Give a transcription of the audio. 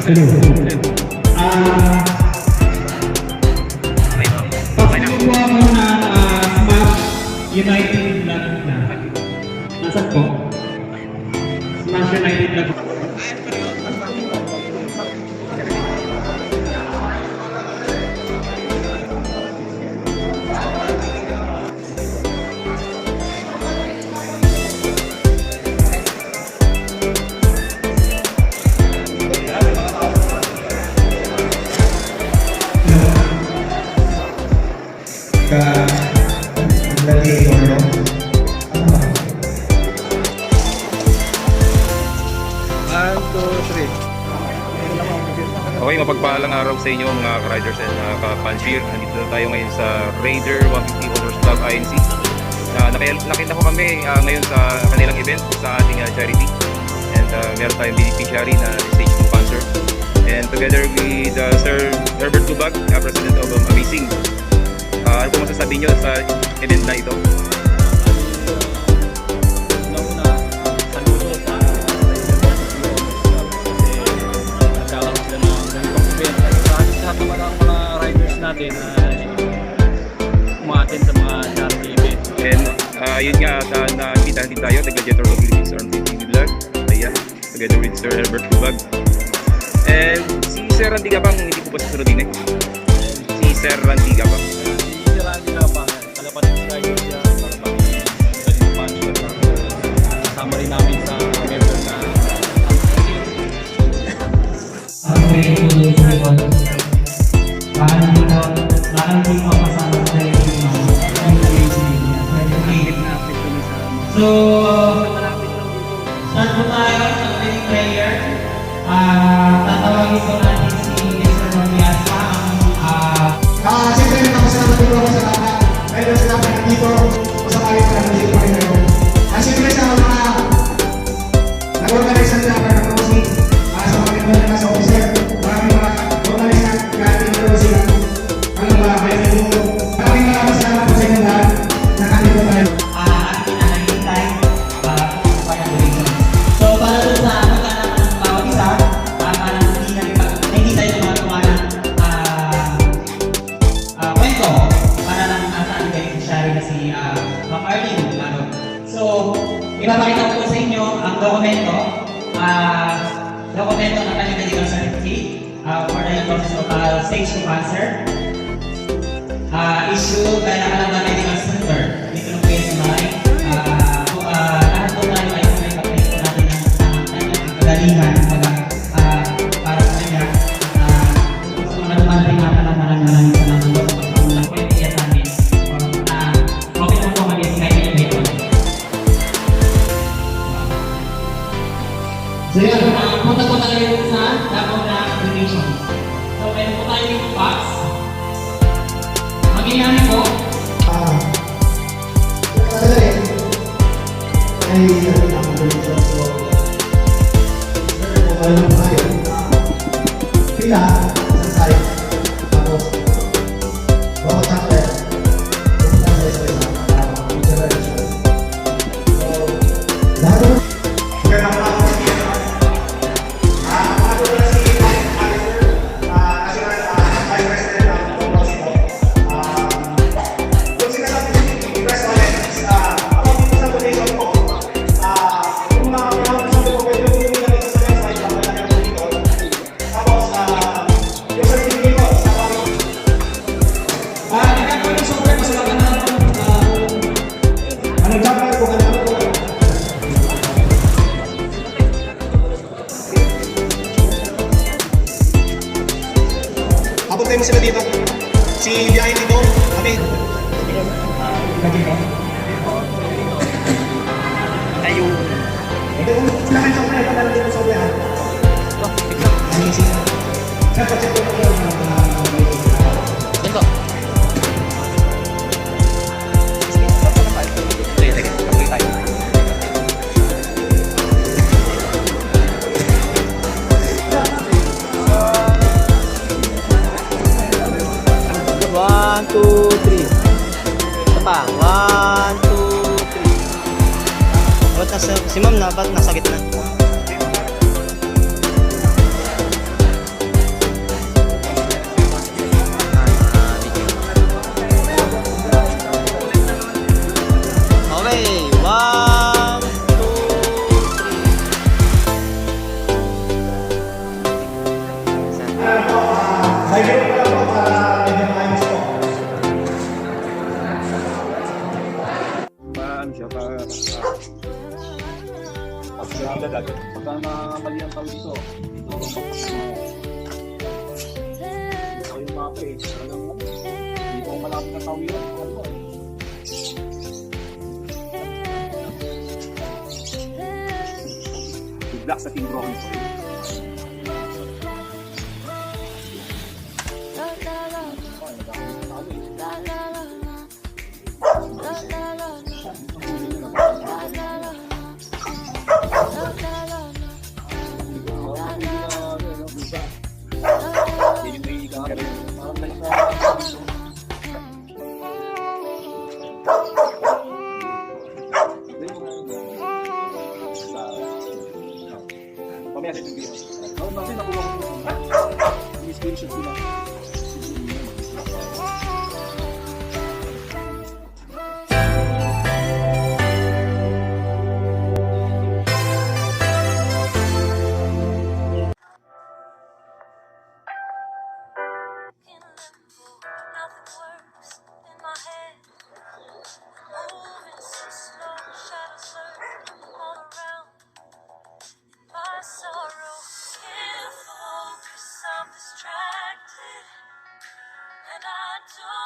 Hello. Pagkukuha mo na Smash United Vlog na. Nasaan po? Smash United Vlog. Lagi ano? Okay, mapagpalang araw sa inyo mga ka-riders and ka-panshir. Nandito na tayo ngayon sa Raider 150 Owners Club INC. Nakita ko kami ngayon sa kanilang event sa ating charity. And meron tayong beneficiary na stage 2 cancer. And together with Sir Herbert Tubag, President of Amazing. Ano po masasabi nyo sa event na ito? Natin umatin sa mga charity event. And yun nga, nakita din tayo, nag-Gladiator Mobilities Arm TV Vlog. Ayan, together with Sir Herbert Tubag. And si Sir Randy Gapang, hindi ko pa susunodin eh. Si Sir Randy Gapang. Si Sir Randy Gapang, kalapat ng rider siya, kalapat ng ganito pa niya. Kasama rin namin sa member na Bakit hindi ko kasama sa So, start po tayo sa opening prayer. Tatawagin po natin si Mr. Mamiasa. Siyempre napasalamat din ako sa lahat. Dahil sa lahat nandito, sa kalit na nandito pa rin ako. Siyempre sa mga nag-organize ng lahat ng closing, sa mga member na sa officer, maraming mga organize na gating na closing. Ano ba, kaya nandito. Maraming salamat po sa inyo lahat. Nakandito tayo. So, para doon sa magkaanak ng bawat isa, parang hindi tayo gumagawa ng kwento para lang sa ating beneficiary na si Ma'am Arlene. So, ipapakita ko sa inyo ang dokumento ng kanyang medical certificate for the process of stage 2 cancer. Issue by the Alabama Medical Center. Dito ng PSMI. Lahat po tayo ay may pagkaito natin ng kanyang kagalingan para sa kanya. Sa mga dumating nga pala maraming salamat po sa pagkakulang ko yung iya namin. Okay na po mag-ibig kayo yung ito. So yun, punta po tayo sa Davao na donation. So meron po tayo yung box. Mag-iyanin po. Ay, ano na ako dito. So, ano na tayo? Pila, isang tayo. Tapos, bawat chapter, pumunta sa isa-isa. Generation. So, lahat naman. Magandang ako sa iyo. Ako na si Alistair, kasi ay president ng Pangasinan po. Kung sinasabi ko yung press conference, ako dito sa donation po, kung mga pinakasabi ko, pwede ko bumila dito sa website, papalagay ko dito. Tapos, yung certificate ko, sa kami. Kaya po yung software, masalamat na po. Anong chapter po, ano po? Abutin mo sila dito. Si Biyahe dito, kami. Ayun. Hindi ko sila kayo sa mga ipagdala dito sa uwihan. Amazing. Sir, pag-check ko na yung Ito. Sige, okay tayo. One, two, three. Ito pa. One, two, three. Si ma'am na, ba't nasa gitna? Mahigit ko lang po para medyo maayos po. Paano siya? Pagka mali ang tao dito, dito ang ito yung mapa eh. Talagang dito ang malapit na tao yun. Black sa Team Rocky po. Pamaya sa video. Oh, kasi nakuha ko. Yung screenshot ko na. In limbo, nothing works in my head. Moving so slow, shadows lurk all around. My sorrow can't focus, I'm distracted, and I don't